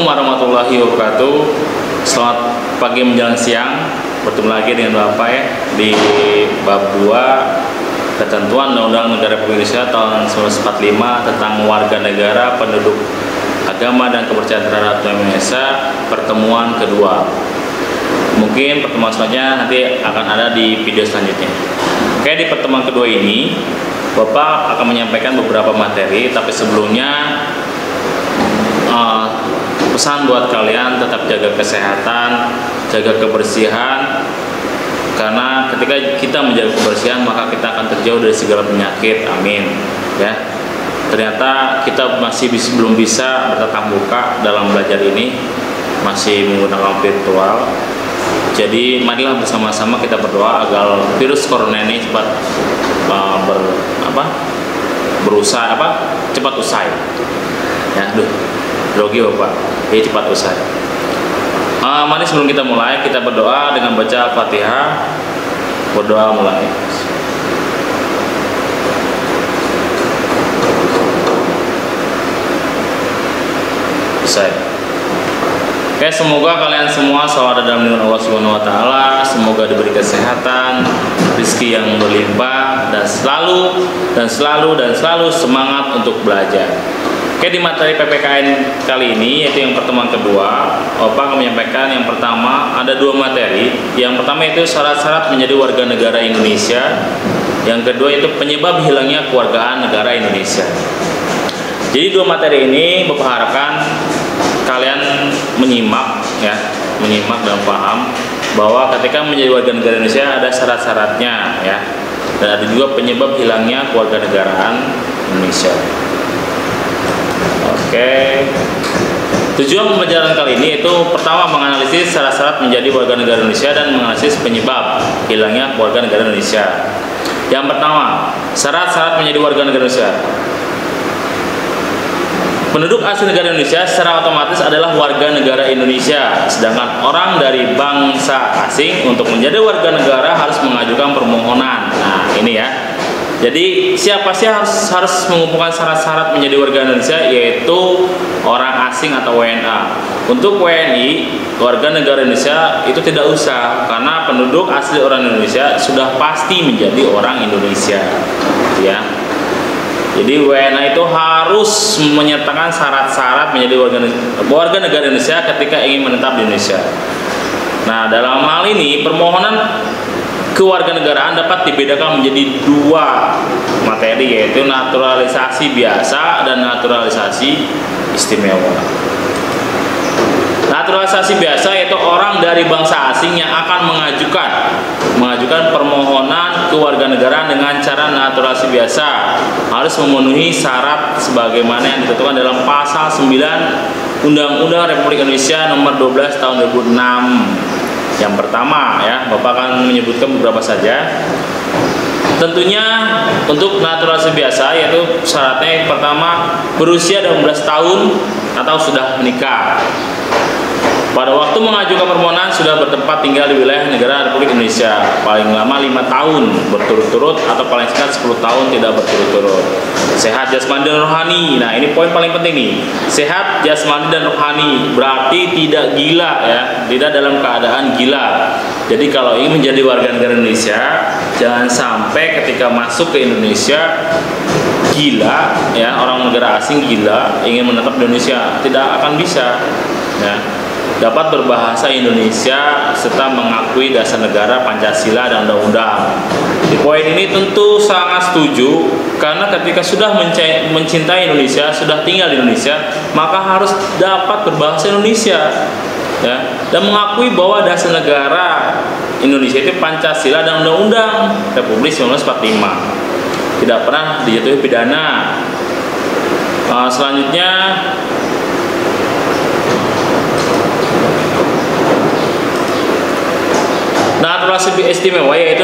warahmatullahi wabarakatuh. Selamat pagi menjelang siang. Bertemu lagi dengan Bapak ya di bab 2 Ketentuan Undang-Undang Negara Republik Indonesia tahun 1945 tentang warga negara, penduduk, agama dan kepercayaan terhadap Tuhan Yang Maha Esa, pertemuan kedua. Mungkin pertemuan selanjutnya nanti akan ada di video selanjutnya. Oke, di pertemuan kedua ini Bapak akan menyampaikan beberapa materi, tapi sebelumnya pesan buat kalian tetap jaga kesehatan, jaga kebersihan, karena ketika kita menjaga kebersihan maka kita akan terjauh dari segala penyakit. Amin ya. Ternyata kita masih belum bisa bertatap muka dalam belajar ini, masih menggunakan virtual. Jadi marilah bersama-sama kita berdoa agar virus corona ini cepat cepat usai ya. Grogi Bapak, jadi cepat usai. Mari sebelum kita mulai, kita berdoa dengan baca Al-Fatihah. Berdoa mulai. Usai. Oke, semoga kalian semua selalu ada dalam lindungan Allah Subhanahu wa taala. Semoga diberi kesehatan, rezeki yang berlimpah, dan selalu semangat untuk belajar. Oke, di materi PPKN kali ini, yaitu yang pertemuan kedua, Bapak akan menyampaikan yang pertama, ada dua materi. Yang pertama itu syarat-syarat menjadi warga negara Indonesia. Yang kedua itu penyebab hilangnya kewargaan negara Indonesia. Jadi dua materi ini Bapak harapkan kalian menyimak dan paham bahwa ketika menjadi warga negara Indonesia ada syarat-syaratnya ya. Dan ada juga penyebab hilangnya kewarganegaraan Indonesia. Oke. Tujuan pembelajaran kali ini itu pertama menganalisis syarat-syarat menjadi warga negara Indonesia dan menganalisis penyebab hilangnya warga negara Indonesia. Yang pertama, syarat-syarat menjadi warga negara Indonesia. Penduduk asli negara Indonesia secara otomatis adalah warga negara Indonesia, sedangkan orang dari bangsa asing untuk menjadi warga negara harus mengajukan permohonan. Nah, ini ya. Jadi siapa sih harus mengumpulkan syarat-syarat menjadi warga Indonesia, yaitu orang asing atau WNA. Untuk WNI, warga negara Indonesia itu tidak usah, karena penduduk asli orang Indonesia sudah pasti menjadi orang Indonesia ya. Jadi WNA itu harus menyertakan syarat-syarat menjadi warga negara Indonesia ketika ingin menetap di Indonesia. Nah, dalam hal ini permohonan kewarganegaraan dapat dibedakan menjadi dua materi, yaitu naturalisasi biasa dan naturalisasi istimewa. Naturalisasi biasa yaitu orang dari bangsa asing yang akan mengajukan permohonan kewarganegaraan dengan cara naturalisasi biasa harus memenuhi syarat sebagaimana yang ditentukan dalam pasal 9 Undang-Undang Republik Indonesia nomor 12 tahun 2006. Yang pertama ya, Bapak akan menyebutkan beberapa saja. Tentunya untuk naturalisasi biasa yaitu syaratnya yang pertama berusia 18 tahun atau sudah menikah. Pada waktu mengajukan permohonan sudah bertempat tinggal di wilayah negara Republik Indonesia paling lama 5 tahun berturut-turut atau paling singkat 10 tahun tidak berturut-turut. Sehat jasmani dan rohani. Nah, ini poin paling penting nih. Sehat jasmani dan rohani berarti tidak gila ya, tidak dalam keadaan gila. Jadi kalau ingin menjadi warga negara Indonesia, jangan sampai ketika masuk ke Indonesia gila ya, orang negara asing gila ingin menetap di Indonesia, tidak akan bisa ya. Dapat berbahasa Indonesia serta mengakui dasar negara, Pancasila dan undang-undang. Di poin ini tentu sangat setuju, karena ketika sudah mencintai Indonesia, sudah tinggal di Indonesia, maka harus dapat berbahasa Indonesia ya, dan mengakui bahwa dasar negara Indonesia itu Pancasila dan undang-undang Republik 1945, tidak pernah dijatuhi pidana. Selanjutnya naturalisasi istimewa yaitu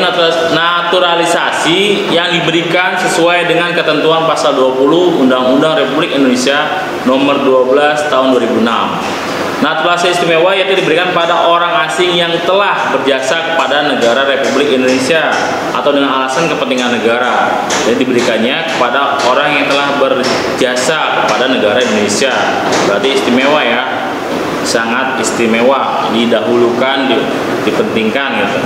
naturalisasi yang diberikan sesuai dengan ketentuan pasal 20 Undang-Undang Republik Indonesia nomor 12 tahun 2006. Naturalisasi istimewa yaitu diberikan pada orang asing yang telah berjasa kepada negara Republik Indonesia atau dengan alasan kepentingan negara. Jadi diberikannya kepada orang yang telah berjasa kepada negara Indonesia. Berarti istimewa ya. sangat istimewa, didahulukan, dipentingkan gitu.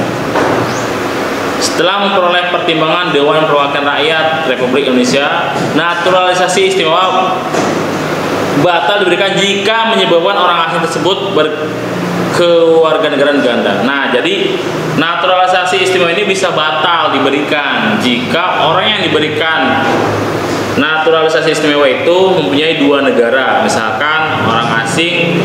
Setelah memperoleh pertimbangan Dewan Perwakilan Rakyat Republik Indonesia, naturalisasi istimewa batal diberikan jika menyebabkan orang asing tersebut berkewarganegaraan ganda. Nah, jadi naturalisasi istimewa ini bisa batal diberikan jika orang yang diberikan naturalisasi istimewa itu mempunyai dua negara. Misalkan orang asing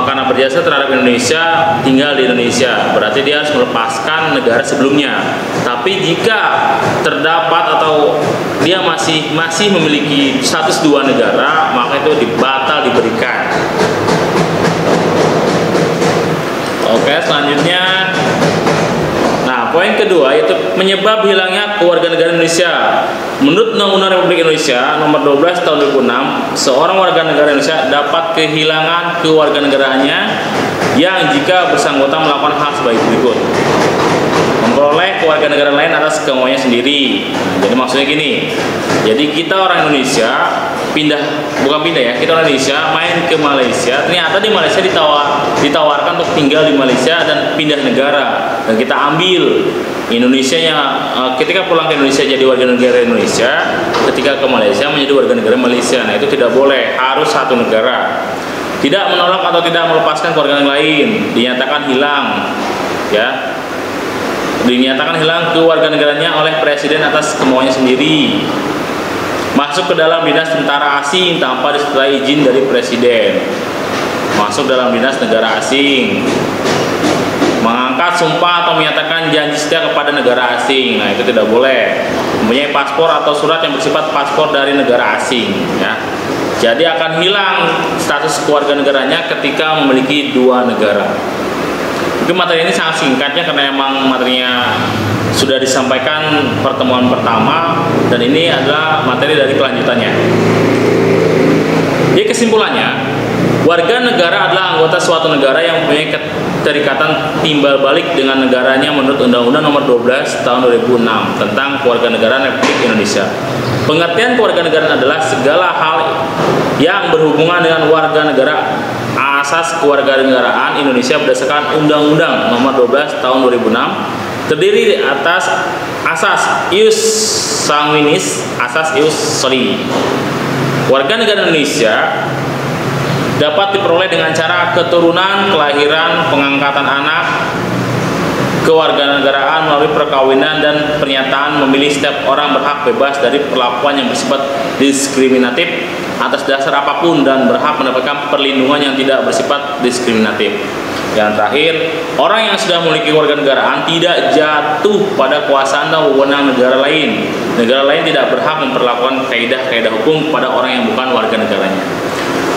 karena berjasa terhadap Indonesia tinggal di Indonesia, berarti dia harus melepaskan negara sebelumnya. Tapi jika terdapat atau dia masih memiliki status dua negara, maka itu batal diberikan. Oke, selanjutnya, nah poin kedua yaitu penyebab hilangnya kewarganegaraan Indonesia. Menurut Undang-Undang Republik Indonesia Nomor 12 Tahun 2006, seorang warga negara Indonesia dapat kehilangan kewarganegaraannya yang jika bersangkutan melakukan hal sebagai berikut: memperoleh kewarganegaraan lain atas kemauannya sendiri. Jadi maksudnya gini, jadi kita orang Indonesia kita orang Indonesia main ke Malaysia, ternyata di Malaysia ditawarkan untuk tinggal di Malaysia dan pindah negara, dan kita ambil Indonesianya. Ketika pulang ke Indonesia jadi warga negara Indonesia, ketika ke Malaysia menjadi warga negara Malaysia. Nah, itu tidak boleh, harus satu negara. Tidak menolak atau tidak melepaskan kewarganegaraan lain, dinyatakan hilang, ya. Dinyatakan hilang kewarganegaranya oleh presiden atas kemauannya sendiri. Masuk ke dalam dinas tentara asing tanpa disertai izin dari presiden. Masuk dalam dinas negara asing. Mengangkat sumpah atau menyatakan janji setia kepada negara asing. Nah, itu tidak boleh. Mempunyai paspor atau surat yang bersifat paspor dari negara asing, ya. Jadi akan hilang status kewarganegaranya ketika memiliki dua negara. Mungkin materi ini sangat singkatnya karena memang materinya sudah disampaikan pertemuan pertama, dan ini adalah materi dari kelanjutannya. Jadi kesimpulannya, warga negara adalah anggota suatu negara yang mempunyai keterikatan timbal balik dengan negaranya menurut Undang-Undang Nomor 12 Tahun 2006 tentang Kewarganegaraan Republik Indonesia. Pengertian kewarganegaraan adalah segala hal yang berhubungan dengan warga negara. Asas kewarganegaraan Indonesia berdasarkan Undang-Undang Nomor 12 Tahun 2006 terdiri atas asas ius sanguinis, asas ius soli. Warga negara Indonesia dapat diperoleh dengan cara keturunan, kelahiran, pengangkatan anak, kewarganegaraan melalui perkawinan, dan pernyataan memilih. Setiap orang berhak bebas dari perlakuan yang bersifat diskriminatif atas dasar apapun dan berhak mendapatkan perlindungan yang tidak bersifat diskriminatif. Yang terakhir, orang yang sudah memiliki kewarganegaraan tidak jatuh pada kuasa atau wewenang negara lain. Negara lain tidak berhak memperlakukan kaidah-kaidah hukum pada orang yang bukan warga negaranya.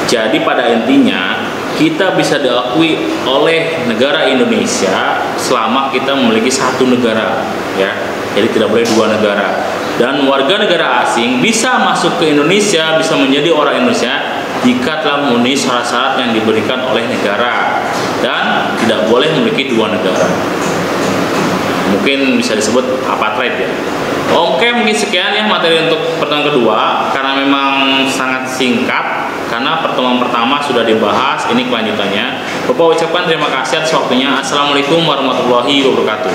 Jadi pada intinya, kita bisa diakui oleh negara Indonesia selama kita memiliki satu negara, ya. Jadi tidak boleh dua negara. Dan warga negara asing bisa masuk ke Indonesia, bisa menjadi orang Indonesia jika telah memenuhi syarat-syarat yang diberikan oleh negara, dan tidak boleh memiliki dua negara. Mungkin bisa disebut apartheid, ya. Oke, mungkin sekian ya materi untuk pertemuan kedua, karena memang sangat singkat karena pertemuan pertama sudah dibahas. Ini kelanjutannya. Bapak ucapkan terima kasih atas waktunya. Assalamualaikum warahmatullahi wabarakatuh.